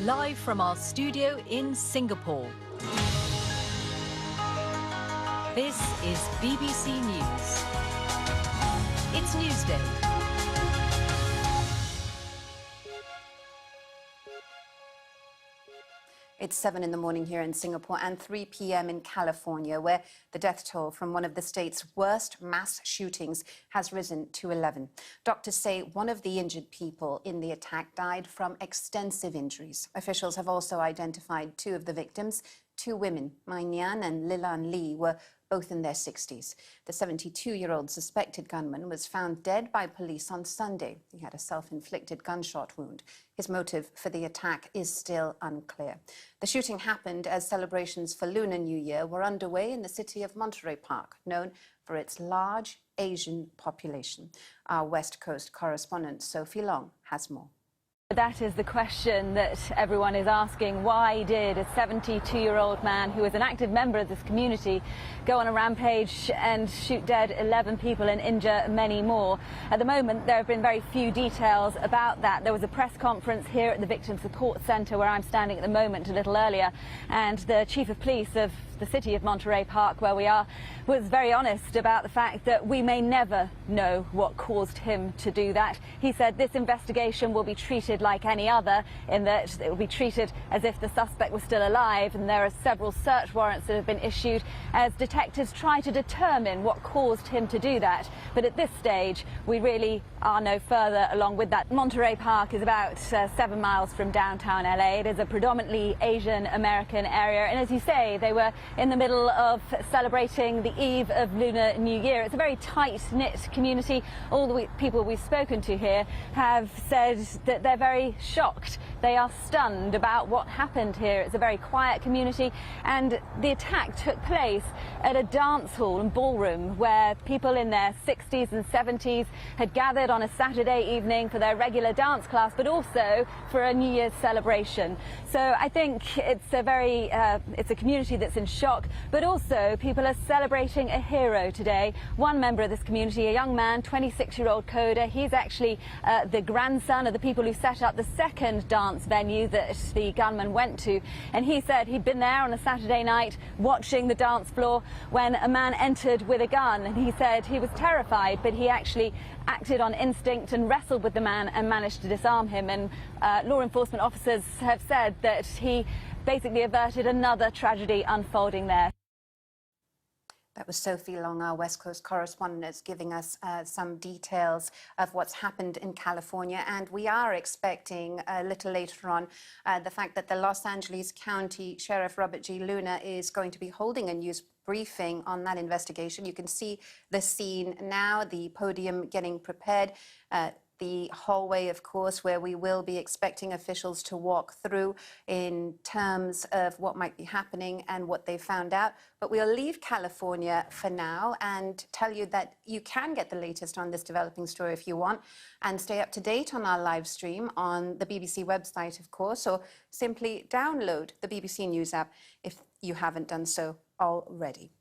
live from our studio in Singapore. This is BBC News. It's Newsday. It's 7 in the morning here in Singapore and 3 p.m. in California, where the death toll from one of the state's worst mass shootings has risen to 11. Doctors say one of the injured people in the attack died from extensive injuries. Officials have also identified two of the victims. Two women, Mai Nian and Lilan Li, were both in their 60s. The 72-year-old suspected gunman was found dead by police on Sunday. He had a self-inflicted gunshot wound. His motive for the attack is still unclear. The shooting happened as celebrations for Lunar New Year were underway in the city of Monterey Park, known for its large Asian population. Our West Coast correspondent Sophie Long has more. That is the question that everyone is asking. Why did a 72-year-old man who is an active member of this community go on a rampage and shoot dead 11 people and injure many more? At the moment, there have been very few details about that. There was a press conference here at the Victim Support Centre where I'm standing at the moment a little earlier, and the Chief of Police of the city of Monterey Park, where we are, was very honest about the fact that we may never know what caused him to do that. He said this investigation will be treated like any other, in that it will be treated as if the suspect was still alive, and there are several search warrants that have been issued as detectives try to determine what caused him to do that. But at this stage, we really are no further along with that. Monterey Park is about 7 miles from downtown LA. It is a predominantly Asian American area, and as you say, they were in the middle of celebrating the eve of Lunar New Year. It's a very tight-knit community. All the people we've spoken to here have said that they're very shocked. They are stunned about what happened here. It's a very quiet community, and the attack took place at a dance hall and ballroom where people in their 60s and 70s had gathered on a Saturday evening for their regular dance class, but also for a New Year's celebration. So I think it's a community that's in shock, but also people are celebrating a hero today. One member of this community, a young man, 26-year-old coder, he's actually the grandson of the people who set up the second dance venue that the gunman went to, and he said he'd been there on a Saturday night watching the dance floor when a man entered with a gun, and he said he was terrified, but he actually acted on instinct and wrestled with the man and managed to disarm him. And law enforcement officers have said that he basically averted another tragedy unfolding there. That was Sophie Long, our West Coast correspondent, giving us some details of what's happened in California. And we are expecting a little later on the fact that the Los Angeles County Sheriff Robert G. Luna is going to be holding a news briefing on that investigation. You can see the scene now, the podium getting prepared. The hallway, of course, where we will be expecting officials to walk through in terms of what might be happening and what they found out. But we'll leave California for now and tell you that you can get the latest on this developing story if you want, and stay up to date on our live stream on the BBC website, of course, or simply download the BBC News app if you haven't done so already.